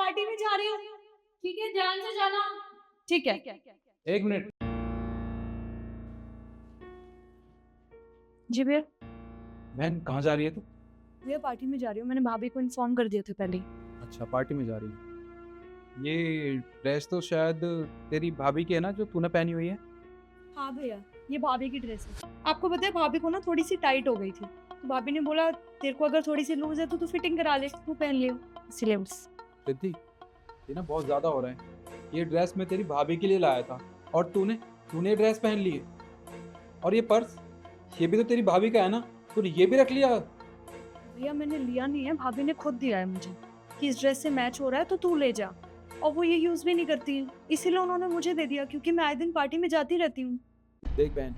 Party में जा रही हूँ। ठीक है, ध्यान से जाना। ठीक है। एक मिनट। जी भैया। बहन कहाँ जा रही है तू? भैया पार्टी में जा रही हूँ, मैंने भाभी को इन्फॉर्म कर दिया था पहले ही। अच्छा, पार्टी में जा रही है। ये ड्रेस तो शायद तेरी भाभी की है ना, जो तूने पहनी हुई है? हाँ भैया, ये भाभी की ड्रेस है। आपको पता है भाभी को ना थोड़ी सी टाइट हो गई थी, तो भाभी ने बोला तेरे को अगर थोड़ी सी लूज है तो तू फिटिंग करा ले, तू पहन ले, इसलिए बस। रिद्धि, ये ना बहुत ज़्यादा हो रहा है। ये ड्रेस मैं तेरी भाभी के लिए लाया था और तूने ड्रेस पहन ली है। और ये पर्स, ये भी तो तेरी भाभी का है ना, तूने ये भी रख लिया? भैया मैंने लिया नहीं है, भाभी ने खुद दिया है मुझे कि इस ड्रेस से मैच हो रहा है तो तू ले जा। और वो ये यूज़ भी नहीं करती है, इसीलिए उन्होंने मुझे दे दिया, क्योंकि मैं आए दिन पार्टी में जाती रहती हूँ। देख बहन,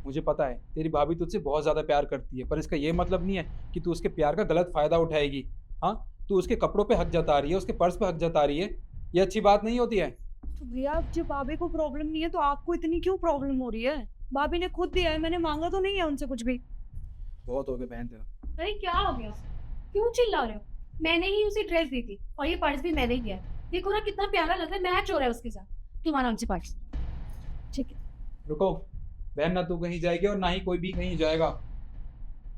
मुझे पता है तेरी भाभी तुझसे बहुत ज़्यादा प्यार करती है, पर इसका ये मतलब नहीं है कि तू उसके प्यार का गलत फ़ायदा उठाएगी। हाँ, तू उसके कपड़ों पे हक जता रही है, उसके पर्स पे हक जता रही है, ये अच्छी बात नहीं होती है। तो भैया जब भाभी को प्रॉब्लम नहीं है तो आपको इतनी क्यों प्रॉब्लम हो रही है? भाभी ने खुद दिया है, मैंने मांगा तो नहीं है उनसे कुछ भी। बहुत हो गया बहन तेरा। अरे क्या हो गया, क्यों चिल्ला रहे हो? मैंने ही उसे ड्रेस दी थी और ये पर्स भी मैंने ही दिया है। देखो ना कितना प्यारा लग रहा है, मैच हो रहा है उसके साथ। तुम्हारा उनसे पर्स। ठीक है। रुको बहन, ना तू कहीं जाएगी और ना ही कोई भी कहीं जाएगा।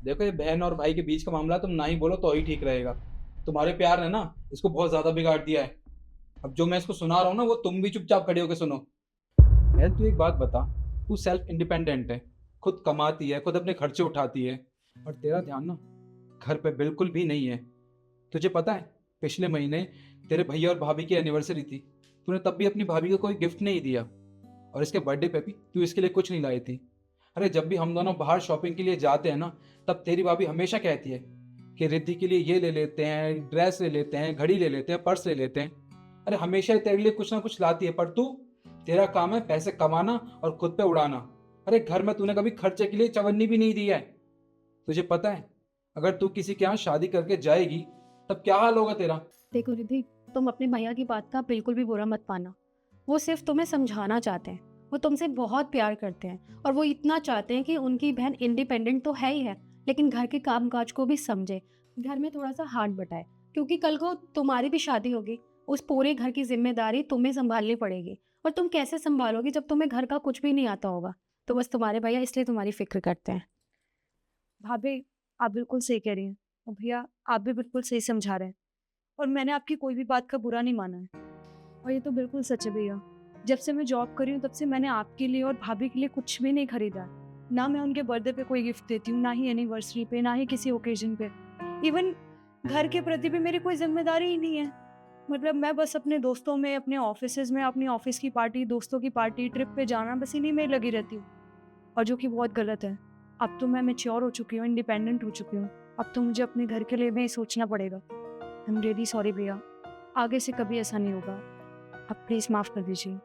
देखो, ये बहन और भाई के बीच का मामला, तुम ना ही बोलो तो ही ठीक रहेगा। तुम्हारे प्यार ने ना इसको बहुत ज़्यादा बिगाड़ दिया है। अब जो मैं इसको सुना रहा हूँ ना, वो तुम भी चुपचाप खड़े होकर सुनो। बहन तू एक बात बता, तू सेल्फ इंडिपेंडेंट है, खुद कमाती है, खुद अपने खर्चे उठाती है, और तेरा ध्यान ना घर पे बिल्कुल भी नहीं है। तुझे पता है पिछले महीने तेरे भैया और भाभी की एनिवर्सरी थी, तूने तब भी अपनी भाभी को कोई गिफ्ट नहीं दिया, और इसके बर्थडे पे भी तू इसके लिए कुछ नहीं लाई थी। अरे जब भी हम दोनों बाहर शॉपिंग के लिए जाते हैं ना, तब तेरी भाभी हमेशा कहती है कि रिद्धि के लिए ये ले लेते हैं, ड्रेस ले लेते हैं, घड़ी ले लेते हैं, पर्स ले लेते हैं। अरे हमेशा तेरे लिए कुछ ना कुछ लाती है, पर तेरा काम है पैसे कमाना और खुद पे उड़ाना। अरे घर में तूने कभी खर्चे के लिए चवन्नी भी नहीं दी है। तुझे पता है अगर तू किसी के यहाँ शादी करके जाएगी तब क्या हाल होगा तेरा? देखो रिद्धि, तुम अपने भैया की बात का बिल्कुल भी बुरा मत मानना। वो सिर्फ तुम्हें समझाना चाहते हैं। वो तुमसे बहुत प्यार करते हैं और वो इतना चाहते हैं कि उनकी बहन इंडिपेंडेंट तो है ही है, लेकिन घर के कामकाज को भी समझे, घर में थोड़ा सा हाथ बटाए, क्योंकि कल को तुम्हारी भी शादी होगी। उस पूरे घर की जिम्मेदारी तुम्हें संभालनी पड़ेगी, और तुम कैसे संभालोगी जब तुम्हें घर का कुछ भी नहीं आता होगा? तो बस तुम्हारे भैया इसलिए तुम्हारी फिक्र करते हैं। भाभी आप बिल्कुल सही कह रही हैं, और भैया आप भी बिल्कुल सही समझा रहे हैं, और मैंने आपकी कोई भी बात का बुरा नहीं माना है। और ये तो बिल्कुल सच है भैया, जब से मैं जॉब कर रही हूँ तब से मैंने आपके लिए और भाभी के लिए कुछ भी नहीं खरीदा है। ना मैं उनके बर्थडे पे कोई गिफ्ट देती हूँ, ना ही एनिवर्सरी पे, ना ही किसी ओकेजन पे। इवन घर के प्रति भी मेरी कोई जिम्मेदारी ही नहीं है। मतलब मैं बस अपने दोस्तों में, अपने ऑफिस में, अपनी ऑफिस की पार्टी, दोस्तों की पार्टी, ट्रिप पे जाना, बस इन्हीं में लगी रहती हूँ, और जो कि बहुत गलत है। अब तो मैं मैच्योर हो चुकी हूँ, इंडिपेंडेंट हो चुकी हूँ, अब तो मुझे अपने घर के लिए भी सोचना पड़ेगा। आई एम रियली सॉरी भैया, आगे से कभी ऐसा नहीं होगा, आप प्लीज़ माफ़ कर दीजिए।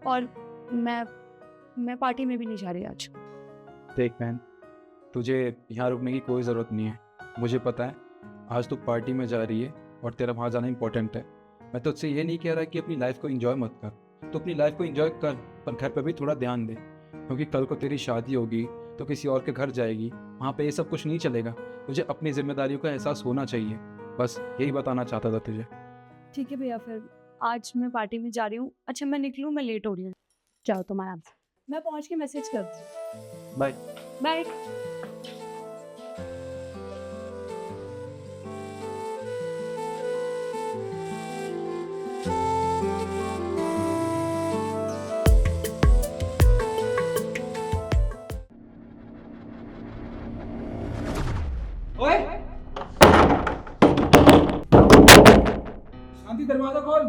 और मैं पार्टी में भी नहीं जा रही आज। देख बहन, तुझे यहाँ रुकने की कोई ज़रूरत नहीं है। मुझे पता है आज तू पार्टी में जा रही है और तेरा वहाँ जाना इंपॉर्टेंट है। मैं तुझसे ये नहीं कह रहा कि अपनी लाइफ को एंजॉय मत कर, तो अपनी लाइफ को एंजॉय कर, पर घर पे भी थोड़ा ध्यान दे, क्योंकि कल को तेरी शादी होगी तो किसी और के घर जाएगी, वहाँ पे ये सब कुछ नहीं चलेगा। तुझे अपनी जिम्मेदारियों का एहसास होना चाहिए, बस यही बताना चाहता था तुझे। ठीक है भैया, फिर आज मैं पार्टी में जा रही हूँ। अच्छा मैं निकलूँ, मैं लेट हो रही हूँ। जाओ तुम आराम से। मैं पहुँच के मैसेज करती हूँ। बाय। बाय। ओए शांति, दरवाजा खोल।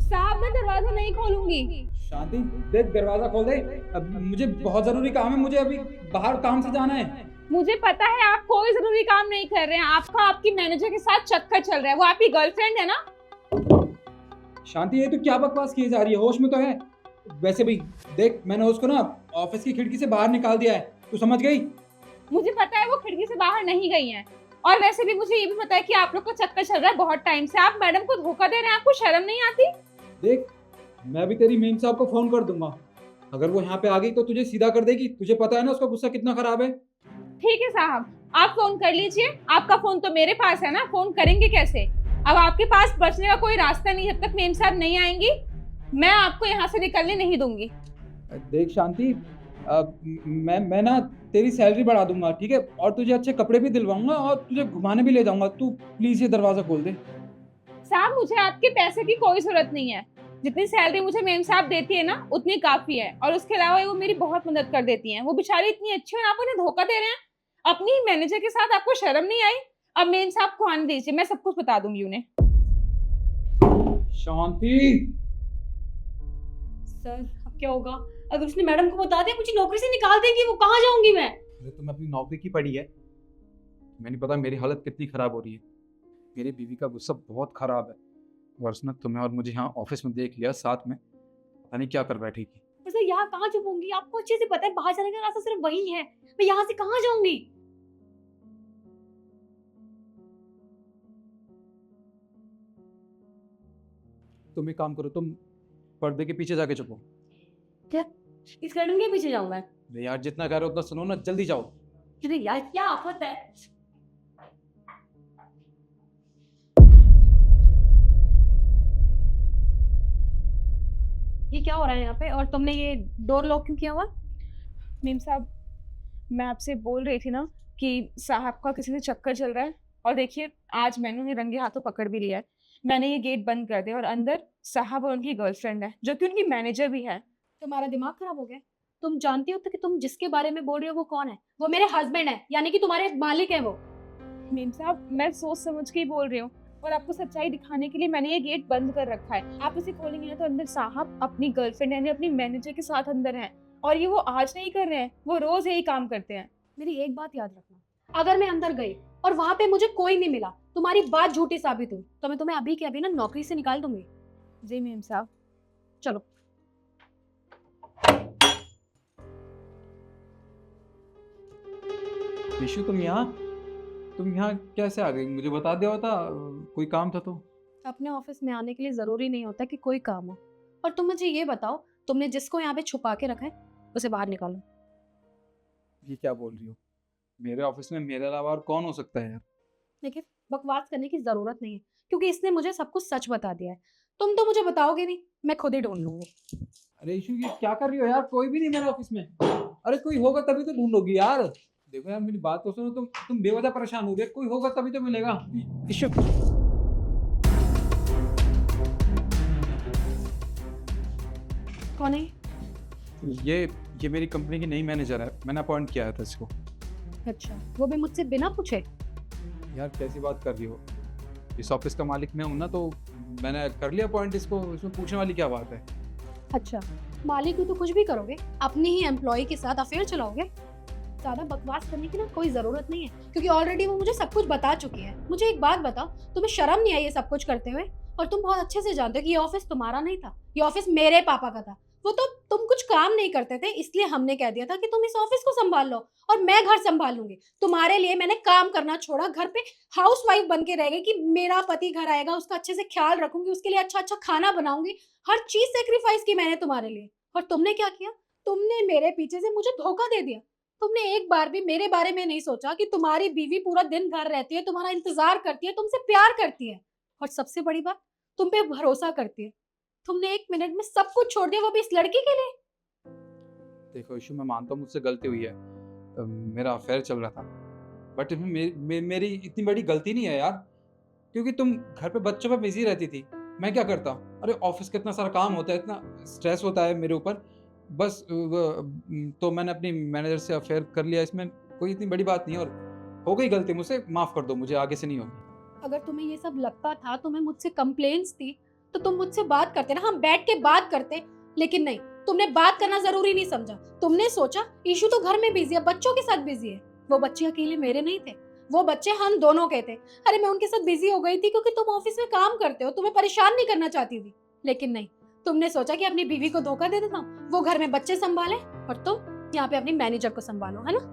साहब मैं दरवाजा नहीं खोलूंगी। शांति देख, दरवाजा खोल दे, अब मुझे बहुत जरूरी काम है, मुझे अभी बाहर काम से जाना है। मुझे पता है आप कोई जरूरी काम नहीं कर रहे हैं, आपका आपकी मैनेजर के साथ चक्कर चल रहा है, वो आपकी गर्लफ्रेंड है ना? शांति ये तो क्या बकवास की जा रही है, होश में तो है? वैसे भी देख, मैंने उसको ना ऑफिस की खिड़की से बाहर निकाल दिया है, तू समझ गई? मुझे पता है वो खिड़की से बाहर नहीं गई हैं, और वैसे भी मुझे ये भी पता है कि आप लोग का चक्कर चल रहा है बहुत टाइम से। आप मैडम को धोखा दे रहे हैं, आपको शर्म नहीं आती? देख, मैं भी तेरी मेम साहब को फोन कर दूंगा, अगर वो यहाँ पे आ गई तो तुझे सीधा कर देगी। तुझे पता है ना उसका गुस्सा कितना खराब है। ठीक है साहब, आप फोन कर लीजिए, आपका फोन तो मेरे पास है ना, फोन करेंगे कैसे? अब आपके पास बचने का कोई रास्ता नहीं, जब तक मेम साहब नहीं आएंगी मैं आपको यहाँ से निकलने नहीं दूंगी। देख शांति, मैं ना तेरी सैलरी बढ़ा दूंगा, ठीक है, और तुझे अच्छे कपड़े भी दिलवाऊंगा और तुझे घुमाने भी ले जाऊंगा। तू प्लीज ये दरवाजा खोल दे। साहब मुझे आपके पैसे की कोई जरूरत नहीं है, जितनी सैलरी मुझे मेम साहब देती है ना उतनी काफी है, और उसके अलावा वो मेरी बहुत मदद कर देती हैं। वो बेचारी इतनी अच्छी है, आप उन्हें धोखा दे रहे हैं अपनी मैनेजर के साथ। आपको शर्म नहीं आई? अब मेम साहब को आने दीजिए, मैं सब कुछ बता दूंगी उन्हें। शांति, सर अब क्या होगा? अगर उसने मैडम को बता दिया मुझे नौकरी से निकाल देंगी, वो कहाँ जाऊंगी मैं? अरे तुम्हें अपनी नौकरी की पड़ी है, मैंने पता मेरी हालत कितनी खराब हो रही है। मेरी बीवी का गुस्सा बहुत खराब है, और उसने तुम्हें और मुझे यहाँ ऑफिस में देख लिया साथ में, पता नहीं क्या कर बैठी थी। पर सर यहाँ कहाँ छुपूंगी? आपको अच्छे से पता है बाहर जाने का रास्ता सिर्फ वही है, मैं यहाँ से कहाँ जाऊंगी? तुम एक काम करो, तुम पर्दे के पीछे जाके छुपो। इस कर्टन के पीछे जाऊं मैं? अरे यार जितना कह रहे हो उतना सुनो ना, जल्दी जाओ। अरे यार क्या आफत है। ये क्या हो रहा है यहाँ पे? और तुमने ये डोर लॉक क्यों किया हुआ? मेम साहब मैं आपसे बोल रही थी ना कि साहब का किसी से चक्कर चल रहा है, और देखिए आज मैंने उन्हें रंगे हाथों पकड़ भी लिया है। मैंने ये गेट बंद कर दिया और अंदर साहब और उनकी गर्लफ्रेंड है, जो कि उनकी मैनेजर भी है। तुम्हारा दिमाग खराब हो गया? तुम जानती हो तो कि तुम जिसके बारे में बोल रही हो वो कौन है? वो मेरे हस्बैंड है, यानी कि तुम्हारे मालिक है वो। मेम साहब मैं सोच समझ के ही बोल रही हूँ, और आपको सच्चाई दिखाने के लिए मैंने ये गेट बंद कर रखा है। आप इसे खोलेंगे ना तो अंदर साहब अपनी गर्लफ्रेंड यानी अपनी मैनेजर के साथ अंदर हैं, और ये वो आज नहीं कर रहे हैं, वो रोज यही काम करते हैं। मेरी एक बात याद रखना, अगर मैं अंदर गई और वहां पे मुझे कोई नहीं मिला, तुम्हारी बात झूठी साबित हुई, तो मैं तुम्हें अभी के अभी ना नौकरी से निकाल दूंगी। जी मेम साहब। चलो। निशु तुम यहाँ कैसे आ गई? मुझे बता दिया होता, कोई काम था तो। अपने ऑफिस में आने के लिए जरूरी नहीं होता कि कोई काम हो। और तुम मुझे ये बताओ, तुमने जिसको यहाँ पे छुपा के रखा है उसे बाहर निकालो। ये क्या बोल रही हो? मेरे ऑफिस में मेरे अलावा और कौन हो सकता है यार? देखिए बकवास करने की जरूरत नहीं है, क्योंकि इसने मुझे सब कुछ सच बता दिया है। तुम तो मुझे बताओगे नहीं, मैं खुद ही ढूंढ लूंगी। अरे इशू ये क्या कर रही हो यार? कोई भी नहीं मेरे ऑफिस में। अरे कोई होगा तभी तो ढूंढोगी यार। देखो यार मेरी बात तो सुनो, तुम बेवजह परेशान हो रही है। कोई होगा तभी तो मिलेगा। इशू कौन है? ये मेरी कंपनी की नई मैनेजर है, मैंने अपॉइंट किया था इसको। अच्छा, वो भी मुझसे बिना पूछे? यार कैसी बात कर रही हो? इस ऑफिस का मालिक मैं हूं ना, तो मैंने कर लिया अपॉइंट इसको। इसमें पूछने वाली क्या बात है? अच्छा, मालिक हो तो कुछ भी करोगे, अपनी ही एम्प्लॉय के साथ अफेयर चलाओगे। ज्यादा बकवास करने की ना कोई जरूरत नहीं है, क्योंकि ऑलरेडी वो मुझे सब कुछ बता चुकी है। मुझे एक बात बताओ, तुम्हें शर्म नहीं आई ये सब कुछ करते हुए? और तुम बहुत अच्छे से जानते हो कि ये ऑफिस तुम्हारा नहीं था, ये ऑफिस मेरे पापा का था। वो तो तुम कुछ काम नहीं करते थे, इसलिए हमने कह दिया था कि तुम इस ऑफिस को संभाल लो और मैं घर संभाल लूंगी। तुम्हारे लिए मैंने काम करना छोड़ा, घर पे हाउसवाइफ बन के रह गई कि मेरा पति घर आएगा उसका अच्छे से ख्याल रखूंगी, उसके लिए अच्छा अच्छा खाना बनाऊंगी। हर चीज सेक्रीफाइस की मैंने तुम्हारे लिए। और तुमने क्या किया? तुमने मेरे पीछे से मुझे धोखा दे दिया। तुमने एक बार भी मेरे बारे में नहीं सोचा कि तुम्हारी बीवी पूरा दिन घर रहती है, तुम्हारा इंतजार करती है, तुमसे प्यार करती है, और सबसे बड़ी बात तुम पे भरोसा करती है। तुमने एक मिनट में सब कुछ छोड़ दिया, वो भी इस लड़की के लिए। देखो इशू, मैं मानता हूँ मुझसे गलती हुई है, मेरा अफेयर चल रहा था, बट मेरी इतनी बड़ी गलती नहीं है यार, क्योंकि तुम घर पे बच्चों पे बिजी रहती थी। मैं क्या करता? अरे ऑफिस का इतना सारा काम होता है, इतना स्ट्रेस होता है मेरे ऊपर, बस तो मैंने अपनी मैनेजर से अफेयर कर लिया। इसमें कोई इतनी बड़ी बात नहीं है, और हो गई गलती मुझसे, माफ कर दो मुझे, आगे से नहीं होगी। अगर तुम्हें ये सब लगता था, तुम्हें मुझसे कंप्लेंट्स थी, तो तुम मुझसे बात करते ना, हम बैठ के बात करते। लेकिन नहीं, तुमने बात करना जरूरी नहीं समझा। तुमने सोचा ईशू तो घर में बिजी है, बच्चों के साथ बिजी है। वो बच्चे अकेले मेरे नहीं थे, वो बच्चे हम दोनों के थे। अरे मैं उनके साथ बिजी हो गई थी क्योंकि तुम ऑफिस में काम करते हो, तुम्हें परेशान नहीं करना चाहती थी। लेकिन नहीं, तुमने सोचा कि अपनी बीवी को धोखा दे देता हूँ, वो घर में बच्चे संभाले और तुम यहाँ पे अपनी मैनेजर को संभालो, है ना?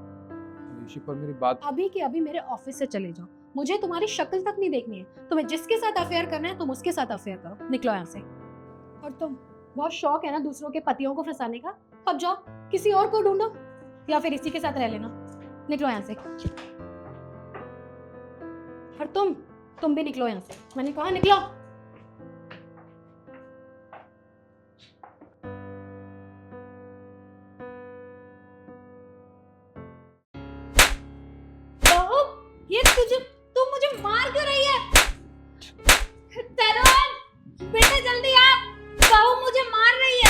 पर मेरी बात, अभी के अभी मेरे ऑफिस से चले जाओ, मुझे तुम्हारी शक्ल तक नहीं देखनी है। तुम्हें जिसके साथ अफेयर करना है तुम उसके साथ अफेयर करो, निकलो यहाँ से। और तुम, बहुत शौक है ना दूसरों के पतियों को फंसाने का, अब जाओ किसी और को ढूंढो, या फिर इसी के साथ रह लेना। निकलो यहाँ से। और तुम तुम भी निकलो यहाँ से, मैंने कहा निकलो। बहू, ये तू मुझे मार क्यों रही है? तरुण, बेटा जल्दी आ, बहू मुझे मार रही है।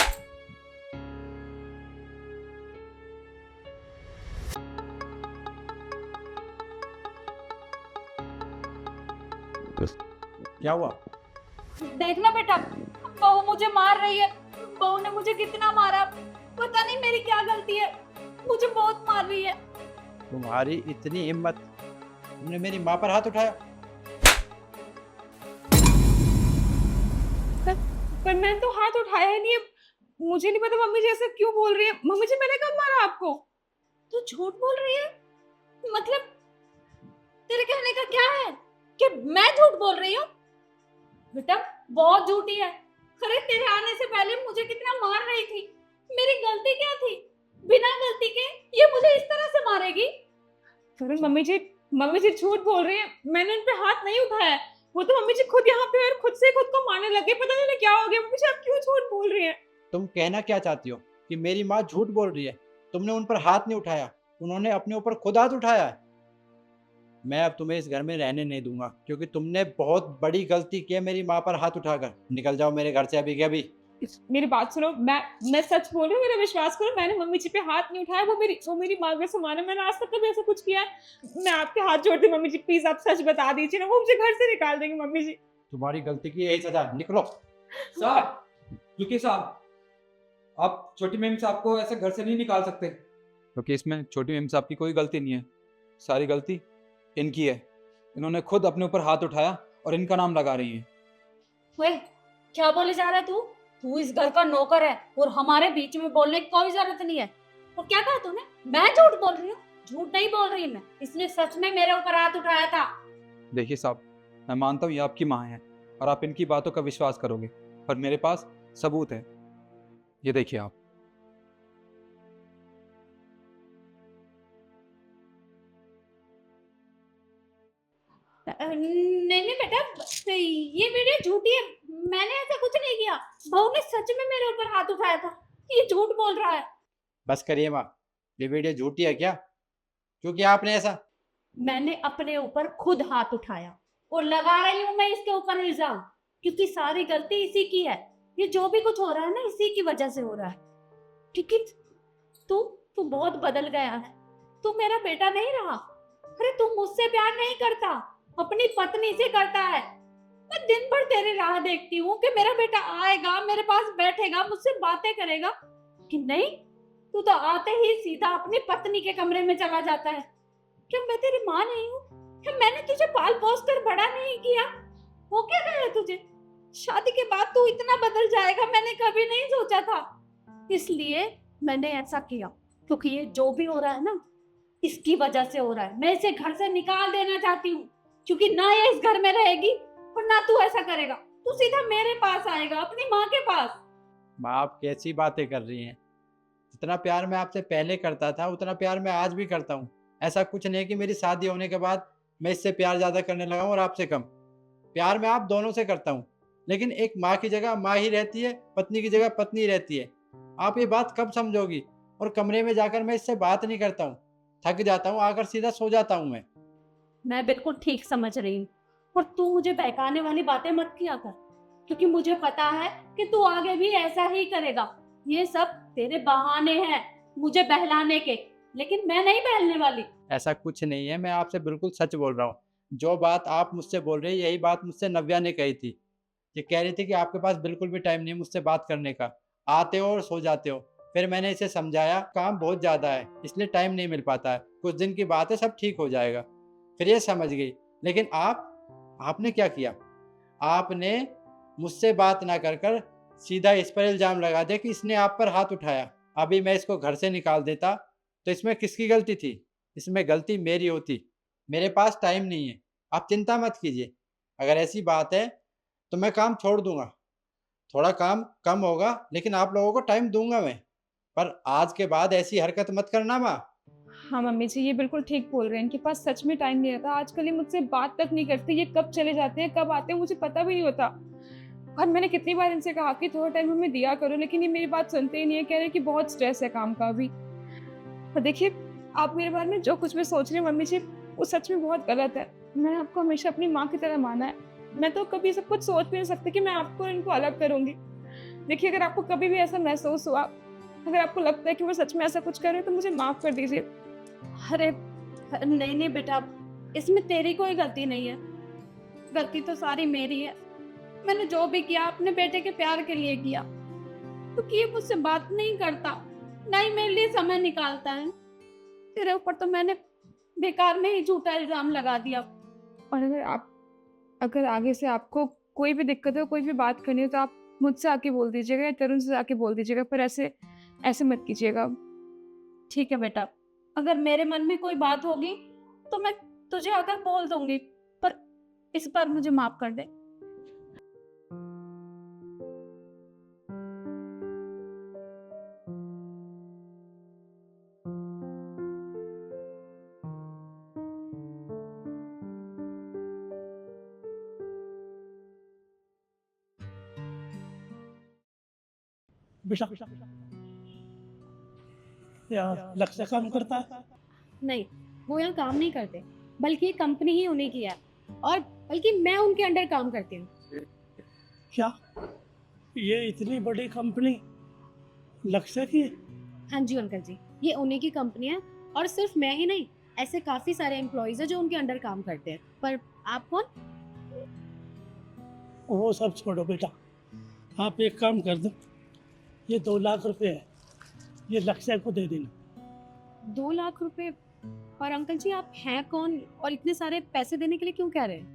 क्या हुआ? देखना बेटा, बहू मुझे मार रही है। बहू ने मुझे कितना मारा, पता नहीं मेरी क्या गलती है, मुझे बहुत मार रही है। तुम्हारी इतनी हिम्मत, तुमने मेरी माँ पर हाथ उठाया? पर मैंने तो हाथ उठाया ही नहीं है। मुझे नहीं पता मम्मी जी ऐसा क्यों बोल रही है। मम्मी जी मैंने कब मारा आपको? तू झूठ बोल रही है? मतलब तेरे कहने का क्या है कि मैं झूठ बोल रही हूँ? बेटा बहुत झूठी है। अरे तेरे आने से पहले मुझे कितना मार रही थी। मेरी गलती क्या थी? बिना गलती के ये मुझे इस तरह से मारेगी? मम्मी जी झूठ बोल रही है। मैंने उन पे हाथ नहीं उठाया। वो तो मम्मी जी खुद यहाँ पे और खुद से खुद को मारने लगे। पता नहीं क्या हो गया। मम्मी जी आप क्यों झूठ बोल रही हैं? तुम कहना क्या चाहती हो कि मेरी माँ झूठ बोल रही है? तुमने उन पर हाथ नहीं उठाया, उन्होंने अपने ऊपर खुद हाथ उठाया है। मैं अब तुम्हें इस घर में रहने नहीं दूंगा, क्योंकि तुमने बहुत बड़ी गलती की है मेरी माँ पर हाथ उठाकर। निकल जाओ मेरे घर से अभी के अभी। मेरी बात सुनो, मैं सच बोल रही हूँ, मेरा विश्वास करो। मैंने मम्मी जी पे हाथ नहीं उठाया। वो मेरी माँ के समान है। मैंने आज तक कभी ऐसा कुछ किया है? मैं आपके हाथ जोड़ती हूँ मम्मी जी, प्लीज आप सच बता दीजिए ना। वो मुझे घर से निकाल देंगे मम्मी जी। तुम्हारी गलती की यही सजा, निकलो। साहब, क्योंकि साहब आप छोटी मेम साहब को ऐसे घर से नहीं निकाल सकते, क्योंकि इसमें छोटी मेम साहब की कोई गलती नहीं है। सारी गलती इनकी है। इन्होंने खुद अपने ऊपर हाथ उठाया और इनका नाम लगा रही हैं। वे क्या बोले जा रहा है तू? तू इस घर का नौकर है और हमारे बीच में बोलने की कोई जरूरत नहीं है। और क्या कहा तूने? मैं झूठ बोल रही हूँ? झूठ नहीं बोल रही मैं, इसने सच में मेरे ऊपर हाथ उठाया था। देखिए साहब, मैं मानता हूँ ये आपकी माँ है और आप इनकी बातों का विश्वास करोगे, पर मेरे पास सबूत है। ये देखिए आप। नहीं बेटा, ये वीडियो झूठी है। मैंने ऐसा कुछ नहीं किया। बहू ने सच में मेरे ऊपर हाथ उठाया था। ये झूठ बोल रहा है। बस करिए माँ, ये वीडियो झूठी है क्या? क्योंकि आपने ऐसा, मैंने अपने ऊपर खुद हाथ उठाया और लगा रही हूँ मैं इसके ऊपर इल्जाम, क्योंकि सारी गलती इसी की है। ये जो भी कुछ हो रहा है ना, इसी की वजह से हो रहा है। ठीक है, तू बहुत बदल गया है। तू मेरा बेटा नहीं रहा। अरे तू मुझसे प्यार नहीं करता, अपनी पत्नी से करता है। मैं दिन भर तेरी राह देखती हूँ कि मेरा बेटा आएगा, मेरे पास बैठेगा, मुझसे बातें करेगा, कि नहीं, तू तो आते ही सीधा अपनी पत्नी के कमरे में चला जाता है। क्या मैं तेरी माँ नहीं हूँ? क्या मैंने तुझे पाल पोस कर बड़ा नहीं किया? हो क्या गया तुझे? शादी के बाद तू इतना बदल जाएगा मैंने कभी नहीं सोचा था। इसलिए मैंने ऐसा किया, क्योंकि ये जो भी हो रहा है ना, इसकी वजह से हो रहा है। मैं इसे घर से निकाल देना चाहती हूँ, क्योंकि ना ये इस घर में रहेगी और ना तू ऐसा करेगा। तू सीधा मेरे पास आएगा, अपनी माँ के पास। माँ आप कैसी बातें कर रही हैं? जितना प्यार मैं आपसे पहले करता था उतना प्यार मैं आज भी करता हूँ। ऐसा कुछ नहीं कि मेरी शादी होने के बाद मैं इससे प्यार ज़्यादा करने लगा हूँ और आपसे कम। प्यार मैं आप दोनों से करता हूँ, लेकिन एक माँ की जगह माँ ही रहती है, पत्नी की जगह पत्नी रहती है। आप ये बात कब समझोगी? और कमरे में जाकर मैं इससे बात नहीं करता हूँ, थक जाता हूँ, आकर सीधा सो जाता हूँ मैं बिल्कुल ठीक समझ रही हूँ, और तू मुझे बहकाने वाली बातें मत किया कर, क्योंकि मुझे पता है कि तू आगे भी ऐसा ही करेगा। ये सब तेरे बहाने हैं मुझे बहलाने के, लेकिन मैं नहीं बहलने वाली। ऐसा कुछ नहीं है, मैं आपसे बिल्कुल सच बोल रहा हूँ। जो बात आप मुझसे बोल रहे हैं यही बात मुझसे नव्या ने कही थी। ये कह रही थी कि आपके पास बिल्कुल भी टाइम नहीं मुझसे बात करने का, आते हो और सो जाते हो। फिर मैंने इसे समझाया काम बहुत ज़्यादा है इसलिए टाइम नहीं मिल पाता है, कुछ दिन की बात है, सब ठीक हो जाएगा। फिर ये समझ गई। लेकिन आपने क्या किया? आपने मुझसे बात ना कर सीधा इस पर इल्ज़ाम लगा दिया कि इसने आप पर हाथ उठाया। अभी मैं इसको घर से निकाल देता तो इसमें किसकी गलती थी? इसमें गलती मेरी होती। मेरे पास टाइम नहीं है, आप चिंता मत कीजिए। अगर ऐसी बात है तो मैं काम छोड़ दूंगा, थोड़ा काम कम होगा, लेकिन आप लोगों को टाइम दूंगा मैं। पर आज के बाद ऐसी हरकत मत करना माँ। हाँ मम्मी जी, ये बिल्कुल ठीक बोल रहे हैं, इनके पास सच में टाइम नहीं रहता। आजकल ये मुझसे बात तक नहीं करते, ये कब चले जाते हैं कब आते हैं मुझे पता भी नहीं होता। और मैंने कितनी बार इनसे कहा कि थोड़ा टाइम हमें दिया करो, लेकिन ये मेरी बात सुनते ही नहीं है, कह रहे हैं कि बहुत स्ट्रेस है काम का अभी। और देखिए, आप मेरे बारे में जो कुछ भी सोच रहे हैं मम्मी जी, वो सच में बहुत गलत है। मैंने आपको हमेशा अपनी माँ की तरह माना है। मैं तो कभी सब कुछ सोच भी नहीं सकती कि मैं आपको और इनको अलग करूँगी। देखिए, अगर आपको कभी भी ऐसा महसूस हुआ, अगर आपको लगता है कि वो सच में ऐसा कुछ कर रहे हैं, तो मुझे माफ़ कर दीजिए। अरे नहीं नहीं बेटा, इसमें तेरी कोई गलती नहीं है, गलती तो सारी मेरी है। मैंने जो भी किया अपने बेटे के प्यार के लिए किया, क्योंकि ये मुझसे बात नहीं करता, ना ही मेरे लिए समय निकालता है। तेरे ऊपर तो मैंने बेकार में ही झूठा इल्जाम लगा दिया। और अगर आगे से आपको कोई भी दिक्कत हो, कोई भी बात करनी हो, तो आप मुझसे आके बोल दीजिएगा या तरुण से आके बोल दीजिएगा, पर ऐसे मत कीजिएगा। ठीक है बेटा, अगर मेरे मन में कोई बात होगी तो मैं तुझे आकर बोल दूंगी, पर इस बार मुझे माफ कर दे। बेटा यहाँ लक्ष्य काम करता है। नहीं, वो यहाँ काम नहीं करते, बल्कि ये कंपनी ही उन्हीं की है, और बल्कि मैं उनके अंडर काम करती हूँ। क्या ये इतनी बड़ी कंपनी लक्ष्य की है? हाँ जी अंकल जी, ये उन्हीं की कंपनी है, और सिर्फ मैं ही नहीं, ऐसे काफ़ी सारे एम्प्लॉयज़ हैं जो उनके अंडर काम करते हैं। पर आप कौन? वो सब छोड़ो बेटा, आप एक काम कर दो, ये 2 लाख रुपए है, ये लक्ष्य को दे देना। 2 लाख रुपए? और अंकल जी आप हैं कौन और इतने सारे पैसे देने के लिए क्यों कह रहे हैं?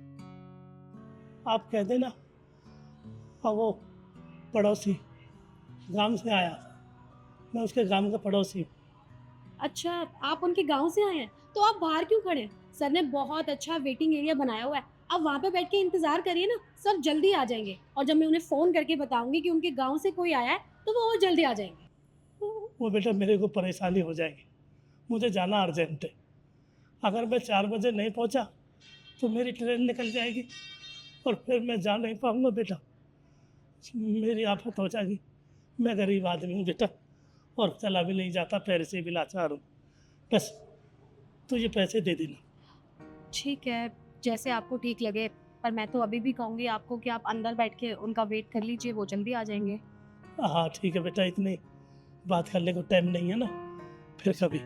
आप कह देना। और वो पड़ोसी गांव से आया, मैं उसके गांव का पड़ोसी हूँ। अच्छा, आप उनके गांव से आए हैं, तो आप बाहर क्यों खड़े हैं? सर ने बहुत अच्छा वेटिंग एरिया बनाया हुआ है, आप वहाँ पे बैठ के इंतज़ार करिए ना, सर जल्दी आ जाएंगे। और जब मैं उन्हें फ़ोन करके बताऊंगी कि उनके गांव से कोई आया है, तो वो और जल्दी आ जाएंगे। वो बेटा मेरे को परेशानी हो जाएगी, मुझे जाना अर्जेंट है। अगर मैं 4 बजे नहीं पहुंचा तो मेरी ट्रेन निकल जाएगी और फिर मैं जा नहीं पाऊंगा बेटा, मेरी आफत हो जाएगी। मैं गरीब आदमी हूँ बेटा, और चला भी नहीं जाता, पैर से भी लाचार हूँ। बस तो ये पैसे दे देना। ठीक है, जैसे आपको ठीक लगे, पर मैं तो अभी भी कहूँगी आपको कि आप अंदर बैठ के उनका वेट कर लीजिए, वो जल्दी आ जाएंगे। हाँ ठीक है बेटा, इतनी बात करने को टाइम नहीं है ना, फिर कभी।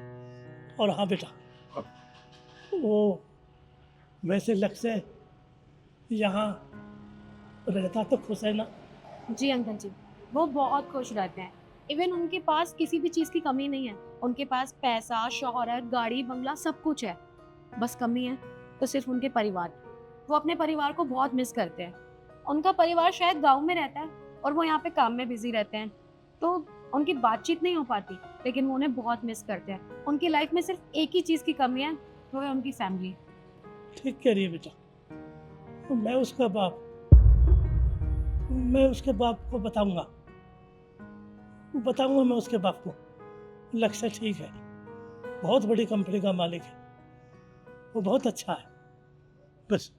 और हाँ बेटा, वो वैसे लक्ष्य यहाँ रहता तो खुश है ना? जी अंकल जी, वो बहुत खुश रहते हैं। इवन उनके पास किसी भी चीज़ की कमी नहीं है, उनके पास पैसा, शोहरत, गाड़ी, बंगला सब कुछ है। बस कमी है तो सिर्फ उनके परिवार की। वो अपने परिवार को बहुत मिस करते हैं। उनका परिवार शायद गांव में रहता है और वो यहाँ पे काम में बिजी रहते हैं, तो उनकी बातचीत नहीं हो पाती, लेकिन वो उन्हें बहुत मिस करते हैं। उनकी लाइफ में सिर्फ एक ही चीज़ की कमी है, वो है उनकी फैमिली। ठीक कह रही है बेटा, तो मैं उसके बाप को बताऊंगा मैं उसके बाप को। लक्ष्य ठीक है, बहुत बड़ी कंपनी का मालिक है, वो बहुत अच्छा है। बस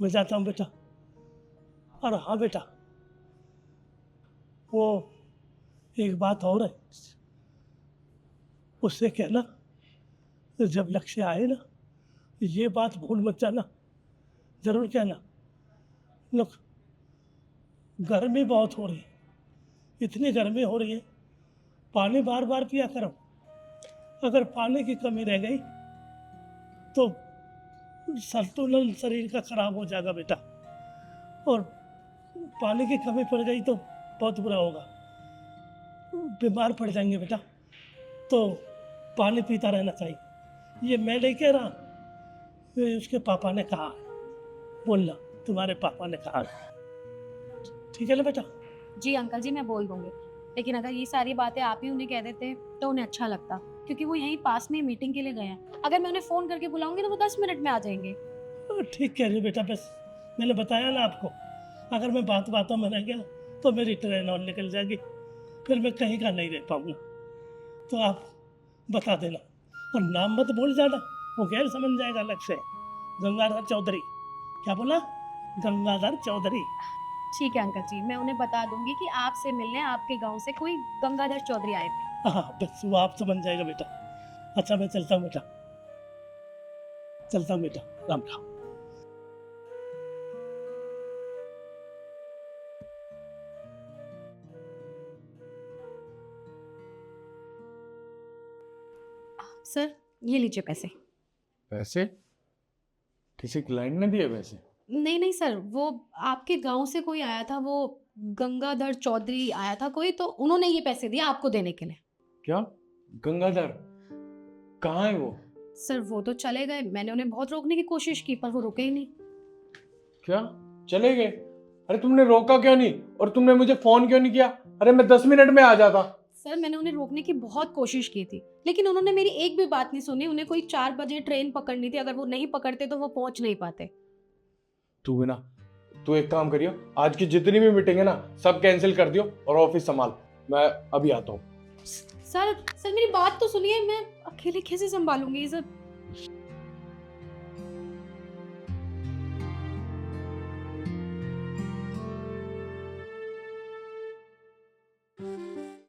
मैं जाता हूँ बेटा। और हाँ बेटा, वो एक बात और है, उससे कहना जब लक्ष्य आए ना, ये बात भूल मत जाना, जरूर कहना। लोग गर्मी बहुत हो रही है, इतनी गर्मी हो रही है, पानी बार बार पिया करो। अगर पानी की कमी रह गई तो संतुलन शरीर का खराब हो जाएगा बेटा, और पानी की कमी पड़ गई तो बहुत बुरा होगा, बीमार पड़ जाएंगे बेटा। तो पानी पीता रहना चाहिए। ये मैं नहीं कह रहा, ये उसके पापा ने कहा, बोलना तुम्हारे पापा ने कहा। ठीक है ना बेटा? जी अंकल जी, मैं बोल दूंगी, लेकिन अगर ये सारी बातें आप ही उन्हें कह देते तो उन्हें अच्छा लगता, क्योंकि वो यहीं पास में मीटिंग के लिए गए हैं। अगर मैं उन्हें फ़ोन करके बुलाऊंगी तो वो 10 मिनट में आ जाएंगे। ठीक कह रही हो बेटा, बस मैंने बताया ना आपको, अगर मैं बातों में रह गया तो मेरी ट्रेन और निकल जाएगी, फिर मैं कहीं का नहीं रह पाऊंगा। तो आप बता देना, और नाम मत भूल जाना, वो गैर समझ जाएगा लक्ष्य। गंगाधर चौधरी। क्या बोला? गंगाधर चौधरी। ठीक है अंकल जी, मैं उन्हें बता दूंगी कि आपसे मिलने आपके गांव से कोई गंगाधर चौधरी आए थे। हाँ बस वो आप समझ जाएगा बेटा। अच्छा मैं चलता हूँ बेटा, चलता हूँ बेटा, राम राम। सर ये लीजिए पैसे। पैसे? किसी क्लाइंट ने दिए पैसे? नहीं नहीं सर, वो आपके गांव से कोई आया था, वो गंगाधर चौधरी आया था कोई, तो उन्होंने ये पैसे दिए आपको देने के लिए। क्या? गंगाधर? कहाँ है वो? सर वो तो चले गए, मैंने उन्हें बहुत रोकने की कोशिश की पर वो रुके ही नहीं। क्या? चले गए? अरे तुमने रोका क्यों नहीं? और तुमने मुझे फोन क्यों नहीं किया? अरे मैं 10 मिनट में आ जाता। सर मैंने उन्हें रोकने की बहुत कोशिश की थी, लेकिन उन्होंने मेरी एक भी बात नहीं सुनी। उन्हें कोई 4 बजे ट्रेन पकड़नी थी, अगर वो नहीं पकड़ते तो वो पहुंच नहीं पाते। तू एक काम करियो, आज की जितनी भी मीटिंग है ना सब कैंसिल कर दियो और ऑफिस संभाल। मैं अभी आता हूँ। सर मेरी बात तो सुनिए, मैं अकेले कैसे संभालूंगी ये सब।